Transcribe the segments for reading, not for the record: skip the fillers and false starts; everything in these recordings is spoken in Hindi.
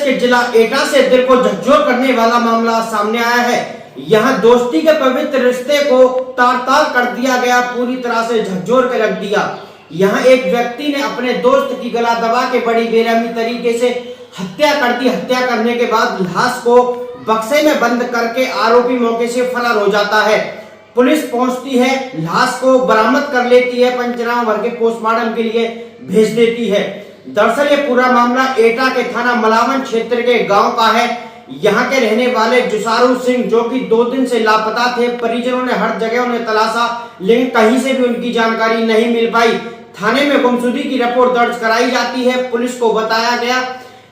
के जिला एटा से दिल को झकझोर करने वाला मामला सामने आया है। यहां दोस्ती के पवित्र रिश्ते को तार-तार कर दिया गया, पूरी तरह से झकझोर के रख दिया। यहां एक व्यक्ति ने अपने दोस्त की गला दबा के बड़ी बेरहमी तरीके से हत्या कर दी। हत्या करने के बाद लाश को बक्से में बंद करके आरोपी मौके से फरार हो जाता है। पुलिस पहुंचती है, लाश को बरामद कर लेती है, पंचनामा भर के पोस्टमार्टम के लिए भेज देती है। दरअसल ये पूरा मामला एटा के थाना मलावन क्षेत्र के गांव का है। यहां के रहने वाले जुसारू सिंह, जो कि 2 दिन से लापता थे, परिजनों ने हर जगह उन्हें तलाशा, लेकिन कहीं से भी उनकी जानकारी नहीं मिल पाई। थाने में गुमशुदगी की रिपोर्ट दर्ज कराई जाती है। पुलिस को बताया गया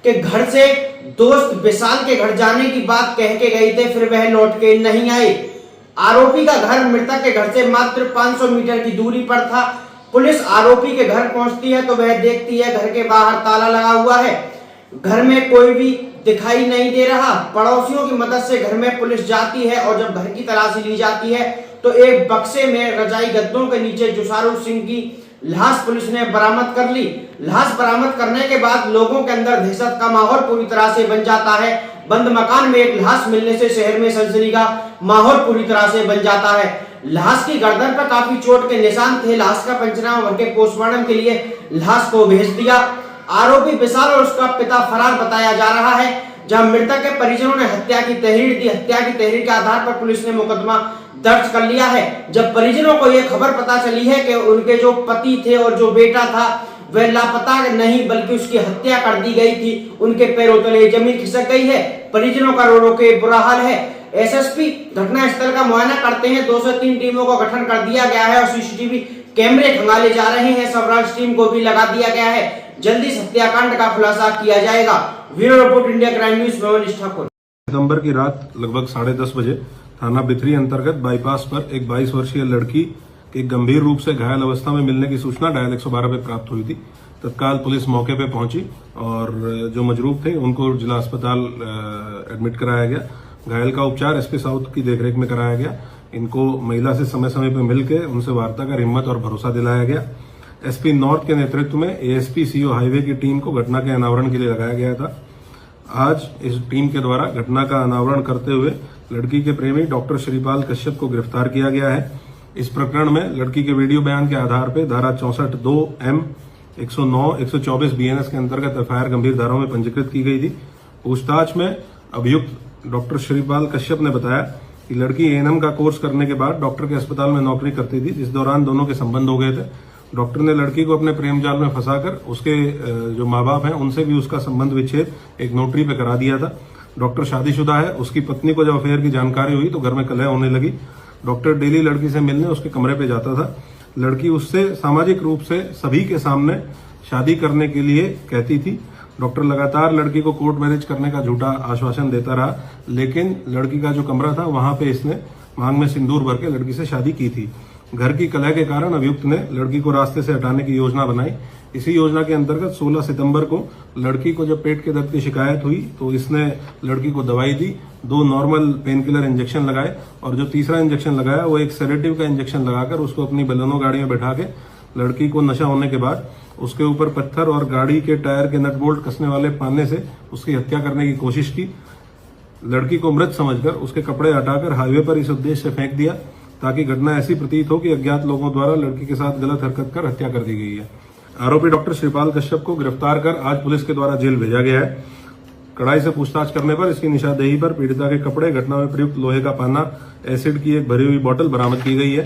कि घर से दोस्त विशाल के घर जाने की बात कह के गए थे, फिर वह लौट के नहीं आए। आरोपी का घर मृतक के घर से मात्र 500 मीटर की दूरी पर था। पुलिस आरोपी के घर पहुंचती है तो वह देखती है घर के बाहर ताला लगा हुआ है, घर में कोई भी दिखाई नहीं दे रहा। पड़ोसियों की मदद से घर में पुलिस जाती है और जब घर की तलाशी ली जाती है तो एक बक्से में रजाई गद्दों के नीचे जुसारू सिंह की लाश पुलिस ने बरामद कर ली। लाश बरामद करने के बाद लोगों के अंदर दहशत का माहौल पूरी तरह से बन जाता है। बंद मकान में एक लाश मिलने से शहर में सनसनी का माहौल पूरी तरह से बन जाता है। लाश की गर्दन पर काफी चोट के निशान थे। लाश का पंचनामा भर के पोस्टमार्टम के लिए लाश को भेज दिया। आरोपी विशाल और उसका पिता फरार बताया जा रहा है। जहां मृतक के परिजनों ने हत्या की तहरीर दी। हत्या की तहरीर के आधार पर पुलिस ने मुकदमा दर्ज कर लिया है। जब परिजनों को यह खबर पता चली है कि उनके जो पति थे और जो बेटा था वह लापता नहीं, बल्कि उसकी हत्या कर दी गई थी, उनके पैरों तले जमीन खिसक गई है। परिजनों का रो रो के बुरा हाल है। एसएसपी घटनास्थल का मुआयना करते हैं। 2 से 3 टीमों का गठन कर दिया गया है और सीसीटीवी कैमरे खंगाले जा रहे हैं। सबरांच टीम को भी लगा दिया गया है। जल्दी हत्याकांड का खुलासा किया जाएगा। Bureau report, India crime news में मनीष ठाकुर। सितंबर की रात लगभग 10:30 बजे थाना बिथरी अंतर्गत बाईपास पर एक 22 वर्षीय लड़की के गंभीर रूप से घायल अवस्था में मिलने की सूचना डायल 112 पे प्राप्त हुई थी। तत्काल पुलिस मौके पे पहुंची और जो मजरूब थे उनको जिला अस्पताल एडमिट कराया गया। घायल का उपचार एसपी साउथ की देखरेख में कराया गया। इनको महिला से समय समय पर मिलकर उनसे वार्ता कर हिम्मत और भरोसा दिलाया गया। एसपी नॉर्थ के नेतृत्व में एएसपी सीओ हाईवे की टीम को घटना के अनावरण के लिए लगाया गया था। आज इस टीम के द्वारा घटना का अनावरण करते हुए लड़की के प्रेमी डॉक्टर श्रीपाल कश्यप को गिरफ्तार किया गया है। इस प्रकरण में लड़की के वीडियो बयान के आधार पर धारा 64(2)(m), 109, 124 बीएनएस के अंतर्गत एफआईआर गंभीर धाराओं में पंजीकृत की गई थी। पूछताछ में अभियुक्त डॉक्टर श्रीपाल कश्यप ने बताया कि लड़की एएनएम का कोर्स करने के बाद डॉक्टर के अस्पताल में नौकरी करती थी, जिस दौरान दोनों के संबंध हो गए थे। डॉक्टर ने लड़की को अपने प्रेम जाल में फंसाकर उसके जो माँ बाप हैं उनसे भी उसका संबंध विच्छेद एक नोटरी पे करा दिया था। डॉक्टर शादीशुदा है। उसकी पत्नी को जब अफेयर की जानकारी हुई तो घर में कलह होने लगी। डॉक्टर डेली लड़की से मिलने उसके कमरे पे जाता था। लड़की उससे सामाजिक रूप से सभी के सामने शादी करने के लिए कहती थी। डॉक्टर लगातार लड़की को कोर्ट मैरिज करने का झूठा आश्वासन देता रहा, लेकिन लड़की का जो कमरा था वहां पे इसने मांग में सिंदूर भर के लड़की से शादी की थी। घर की कलह के कारण अभियुक्त ने लड़की को रास्ते से हटाने की योजना बनाई। इसी योजना के अंतर्गत 16 सितंबर को लड़की को जब पेट के दर्द की शिकायत हुई तो इसने लड़की को दवाई दी, 2 नॉर्मल पेन किलर इंजेक्शन लगाए और जो तीसरा इंजेक्शन लगाया वो एक सेडेटिव का इंजेक्शन लगाकर उसको अपनी बलेनो गाड़ी में बैठा के लड़की को नशा होने के बाद उसके ऊपर पत्थर और गाड़ी के टायर के नट बोल्ट कसने वाले पाने से उसकी हत्या करने की कोशिश की। लड़की को मृत समझकर उसके कपड़े हटाकर हाईवे पर इस उद्देश्य से फेंक दिया ताकि घटना ऐसी प्रतीत हो कि अज्ञात लोगों द्वारा लड़की के साथ गलत हरकत कर हत्या कर दी गई है। आरोपी डॉक्टर श्रीपाल कश्यप को गिरफ्तार कर आज पुलिस के द्वारा जेल भेजा गया है। कड़ाई से पूछताछ करने पर इसकी निशानदेही पर पीड़िता के कपड़े, घटना में प्रयुक्त लोहे का पाना, एसिड की एक भरी हुई बोतल बरामद की गई है।